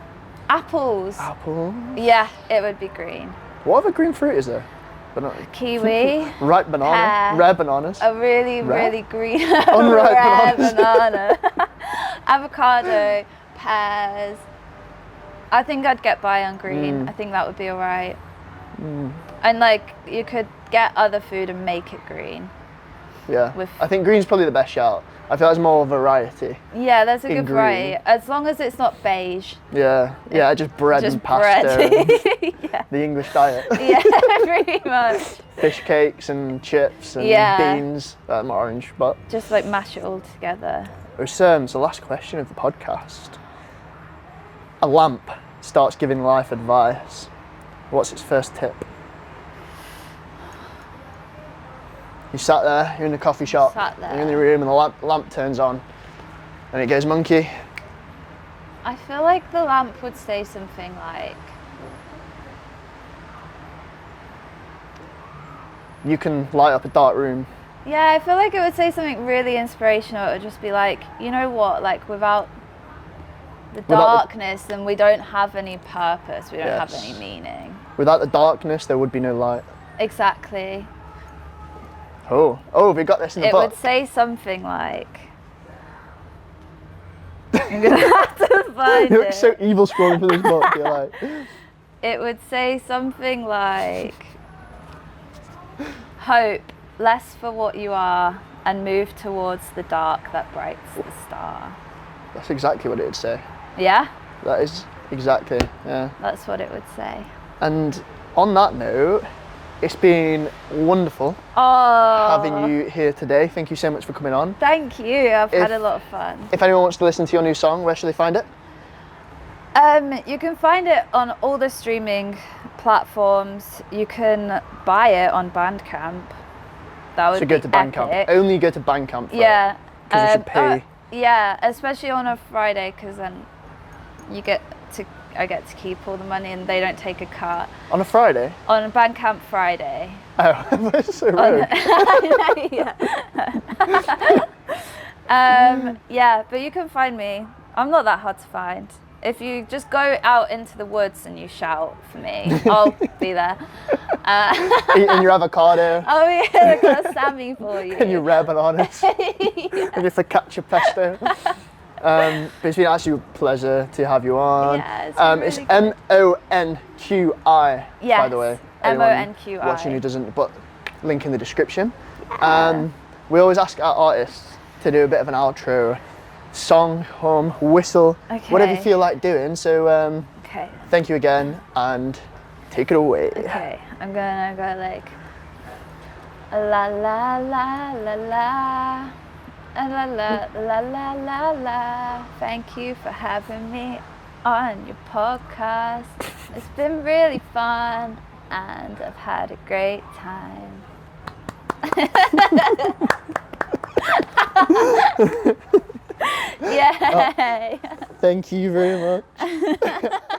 Apples. Apple. Yeah, it would be green. What other green fruit is there? Kiwi. Ripe banana. Pear. Rare bananas. A really, Rare? really green Unripe rare bananas. banana. Avocado, pears. I think I'd get by on green. I think that would be alright. And like, you could get other food and make it green. Yeah. With- I think green's probably the best shout. I feel there's more variety. Yeah, there's a In good green. variety. As long as it's not beige. Yeah. Yeah, just bread Just and pasta. bread. And Yeah. the English diet. Yeah, pretty much. Fish cakes and chips and Yeah. beans. I'm orange, but. Just like mash it all together. It's the last question of the podcast. A lamp starts giving life advice. What's its first tip? You sat there, you're in a coffee shop, Sat there. you're in the room and the lamp turns on and it goes, Monqi, I feel like the lamp would say something like, you can light up a dark room. yeah, I feel like it would say something really inspirational. It would just be like, you know what, like without the darkness, then we don't have any purpose, we don't have Yes. any meaning. Without the darkness, there would be no light. Exactly. Oh, we got this in the It book. would say something like, I'm gonna have to find You look it. so evil scrolling through this book. You're like, It would say something like, hope less for what you are and move towards the dark that brights the star. that's exactly what it would say. Yeah, That is exactly, yeah. that's what it would say. And on that note, it's been wonderful Oh, having you here today. Thank you so much for coming on. Thank you. I've had If- a lot of fun. If anyone wants to listen to your new song, where should they find it? You can find it on all the streaming platforms. You can buy it on Bandcamp. That would So be go to Bandcamp. epic. Only go to Bandcamp for Yeah. it. 'Cause you should pay. Yeah, especially on a Friday, because then I get to keep all the money and they don't take a cut. On a Friday? On a Bandcamp Friday. Oh, that's so rude. Yeah, but you can find me. I'm not that hard to find. If you just go out into the woods and you shout for me, I'll be there. Eating your avocado Oh yeah, I've got Sammy for you. and your rare bananas and your focaccia pesto. But it's been actually a pleasure to have you on. Yeah, it's been it's really good. Monqi, by the way. Anyone Monqi. watching who doesn't, but link in the description. We always ask our artists to do a bit of an outro, song, hum, whistle, whatever you Okay. feel like doing. So Okay. thank you again and take it away. Okay, I'm gonna go like la la la la la la la la la la la. Thank you for having me on your podcast. It's been really fun and I've had a great time. Yay! Thank you very much.